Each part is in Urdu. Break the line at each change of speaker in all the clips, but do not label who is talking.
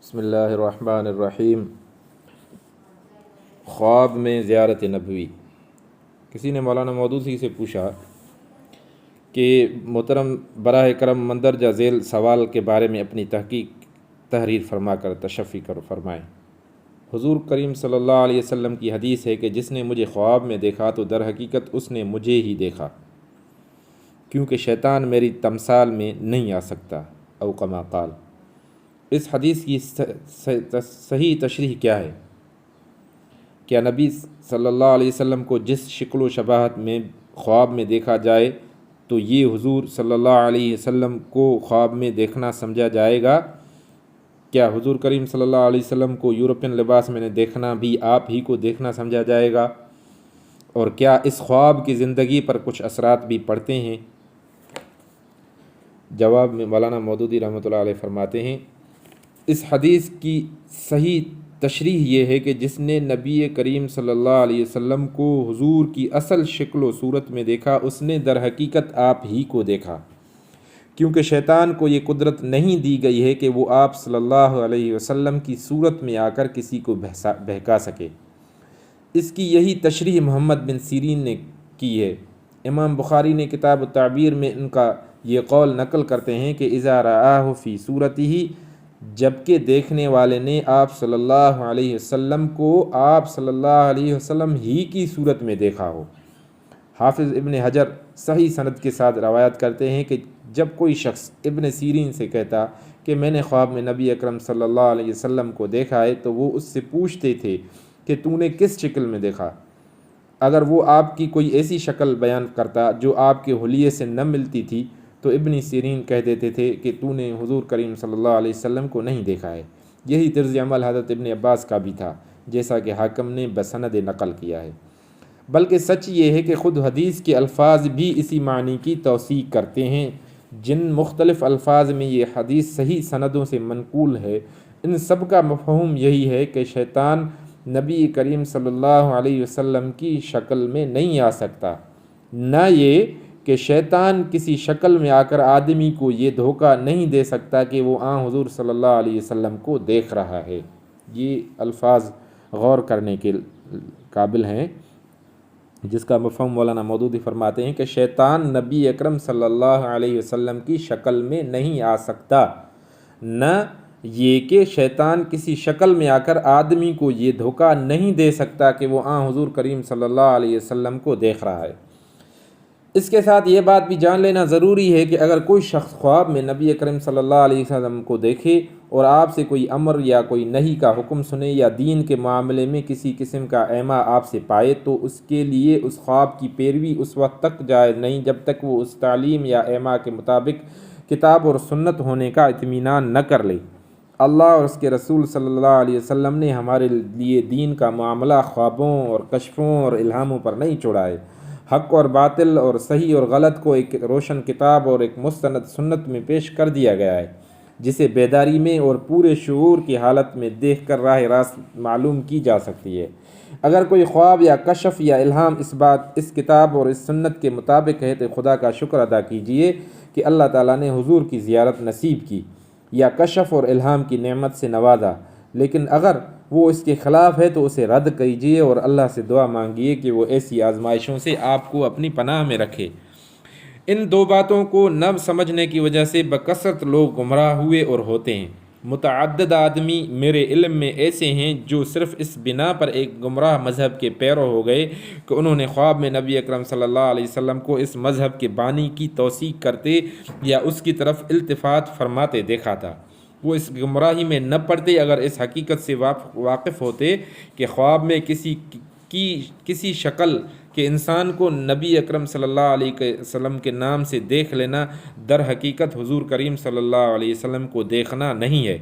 بسم اللہ الرحمن الرحیم۔ خواب میں زیارت نبوی۔ کسی نے مولانا مودودی سے پوچھا کہ محترم براہ کرم مندرجہ ذیل سوال کے بارے میں اپنی تحریر فرما کر تشفی فرمائیں۔ حضور کریم صلی اللہ علیہ وسلم کی حدیث ہے کہ جس نے مجھے خواب میں دیکھا تو در حقیقت اس نے مجھے ہی دیکھا، کیونکہ شیطان میری تمثال میں نہیں آ سکتا، او کما قال۔ اس حدیث کی صحیح تشریح کیا ہے؟ کیا نبی صلی اللہ علیہ وسلم کو جس شکل و شباہت میں خواب میں دیکھا جائے تو یہ حضور صلی اللہ علیہ وسلم کو خواب میں دیکھنا سمجھا جائے گا؟ کیا حضور کریم صلی اللہ علیہ وسلم کو یورپین لباس میں دیکھنا بھی آپ ہی کو دیکھنا سمجھا جائے گا؟ اور کیا اس خواب کی زندگی پر کچھ اثرات بھی پڑتے ہیں؟ جواب میں مولانا مودودی رحمۃ اللہ علیہ فرماتے ہیں، اس حدیث کی صحیح تشریح یہ ہے کہ جس نے نبی کریم صلی اللہ علیہ وسلم کو حضور کی اصل شکل و صورت میں دیکھا اس نے در حقیقت آپ ہی کو دیکھا، کیونکہ شیطان کو یہ قدرت نہیں دی گئی ہے کہ وہ آپ صلی اللہ علیہ وسلم کی صورت میں آ کر کسی کو بہکا سکے۔ اس کی یہی تشریح محمد بن سیرین نے کی ہے۔ امام بخاری نے کتاب التعبیر میں ان کا یہ قول نقل کرتے ہیں کہ اذا رآہ فی صورتہ، جبکہ دیکھنے والے نے آپ صلی اللہ علیہ وسلم کو آپ صلی اللہ علیہ وسلم ہی کی صورت میں دیکھا ہو۔ حافظ ابن حجر صحیح سند کے ساتھ روایت کرتے ہیں کہ جب کوئی شخص ابن سیرین سے کہتا کہ میں نے خواب میں نبی اکرم صلی اللہ علیہ وسلم کو دیکھا ہے تو وہ اس سے پوچھتے تھے کہ تو نے کس شکل میں دیکھا؟ اگر وہ آپ کی کوئی ایسی شکل بیان کرتا جو آپ کے حلیے سے نہ ملتی تھی تو ابن سیرین کہہ دیتے تھے کہ تو نے حضور کریم صلی اللہ علیہ وسلم کو نہیں دیکھا ہے۔ یہی طرز عمل حضرت ابن عباس کا بھی تھا، جیسا کہ حاکم نے بسند نقل کیا ہے۔ بلکہ سچ یہ ہے کہ خود حدیث کے الفاظ بھی اسی معنی کی توثیق کرتے ہیں۔ جن مختلف الفاظ میں یہ حدیث صحیح سندوں سے منقول ہے، ان سب کا مفہوم یہی ہے کہ شیطان نبی کریم صلی اللہ علیہ وسلم کی شکل میں نہیں آ سکتا، نہ یہ کہ شیطان کسی شکل میں آ کر آدمی کو یہ دھوکہ نہیں دے سکتا کہ وہ حضور صلی اللہ علیہ وسلم کو دیکھ رہا ہے۔ یہ الفاظ غور کرنے کے قابل ہیں، جس کا مفہوم مولانا مودودی فرماتے ہیں کہ شیطان نبی اکرم صلی اللہ علیہ وسلم کی شکل میں نہیں آ سکتا، نہ یہ کہ شیطان کسی شکل میں آ کر آدمی کو یہ دھوکہ نہیں دے سکتا کہ وہ حضور کریم صلی اللہ علیہ وسلم کو دیکھ رہا ہے۔ اس کے ساتھ یہ بات بھی جان لینا ضروری ہے کہ اگر کوئی شخص خواب میں نبی اکرم صلی اللہ علیہ وسلم کو دیکھے اور آپ سے کوئی امر یا کوئی نہی کا حکم سنے یا دین کے معاملے میں کسی قسم کا ایما آپ سے پائے تو اس کے لیے اس خواب کی پیروی اس وقت تک جائز نہیں جب تک وہ اس تعلیم یا ایما کے مطابق کتاب اور سنت ہونے کا اطمینان نہ کر لے۔ اللہ اور اس کے رسول صلی اللہ علیہ وسلم نے ہمارے لیے دین کا معاملہ خوابوں اور کشفوں اور الہاموں پر نہیں چھوڑا ہے۔ حق اور باطل اور صحیح اور غلط کو ایک روشن کتاب اور ایک مستند سنت میں پیش کر دیا گیا ہے، جسے بیداری میں اور پورے شعور کی حالت میں دیکھ کر راہ راست معلوم کی جا سکتی ہے۔ اگر کوئی خواب یا کشف یا الہام اس کتاب اور اس سنت کے مطابق ہے تو خدا کا شکر ادا کیجئے کہ اللہ تعالیٰ نے حضور کی زیارت نصیب کی یا کشف اور الہام کی نعمت سے نوازا، لیکن اگر وہ اس کے خلاف ہے تو اسے رد کیجیے اور اللہ سے دعا مانگیے کہ وہ ایسی آزمائشوں سے آپ کو اپنی پناہ میں رکھے۔ ان دو باتوں کو نہ سمجھنے کی وجہ سے بکثرت لوگ گمراہ ہوئے اور ہوتے ہیں۔ متعدد آدمی میرے علم میں ایسے ہیں جو صرف اس بنا پر ایک گمراہ مذہب کے پیرو ہو گئے کہ انہوں نے خواب میں نبی اکرم صلی اللہ علیہ وسلم کو اس مذہب کے بانی کی توثیق کرتے یا اس کی طرف التفات فرماتے دیکھا تھا۔ وہ اس گمراہی میں نہ پڑتے اگر اس حقیقت سے واقف ہوتے کہ خواب میں کسی شکل کے انسان کو نبی اکرم صلی اللہ علیہ وسلم کے نام سے دیکھ لینا در حقیقت حضور کریم صلی اللہ علیہ وسلم کو دیکھنا نہیں ہے،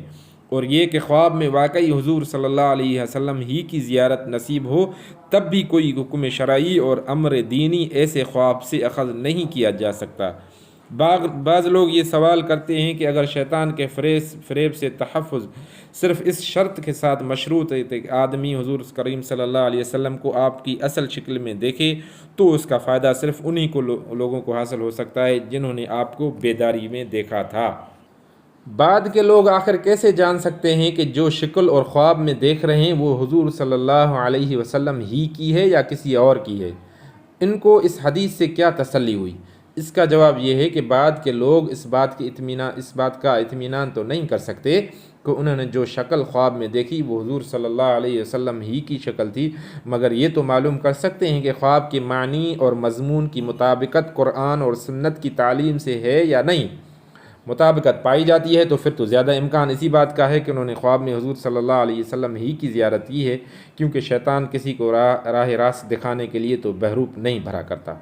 اور یہ کہ خواب میں واقعی حضور صلی اللہ علیہ وسلم ہی کی زیارت نصیب ہو تب بھی کوئی حکم شرعی اور امر دینی ایسے خواب سے اخذ نہیں کیا جا سکتا۔ بعض لوگ یہ سوال کرتے ہیں کہ اگر شیطان کے فریب سے تحفظ صرف اس شرط کے ساتھ مشروط ہے کہ آدمی حضور کریم صلی اللہ علیہ وسلم کو آپ کی اصل شکل میں دیکھے تو اس کا فائدہ صرف انہی لوگوں کو حاصل ہو سکتا ہے جنہوں نے آپ کو بیداری میں دیکھا تھا۔ بعد کے لوگ آخر کیسے جان سکتے ہیں کہ جو شکل اور خواب میں دیکھ رہے ہیں وہ حضور صلی اللہ علیہ وسلم ہی کی ہے یا کسی اور کی ہے؟ ان کو اس حدیث سے کیا تسلی ہوئی؟ اس کا جواب یہ ہے کہ بعد کے لوگ اس بات کا اطمینان تو نہیں کر سکتے کہ انہوں نے جو شکل خواب میں دیکھی وہ حضور صلی اللہ علیہ وسلم ہی کی شکل تھی، مگر یہ تو معلوم کر سکتے ہیں کہ خواب کے معنی اور مضمون کی مطابقت قرآن اور سنت کی تعلیم سے ہے یا نہیں۔ مطابقت پائی جاتی ہے تو پھر تو زیادہ امکان اسی بات کا ہے کہ انہوں نے خواب میں حضور صلی اللہ علیہ وسلم ہی کی زیارت کی ہے، کیونکہ شیطان کسی کو راہ راست دکھانے کے لیے تو بہروپ نہیں بھرا کرتا۔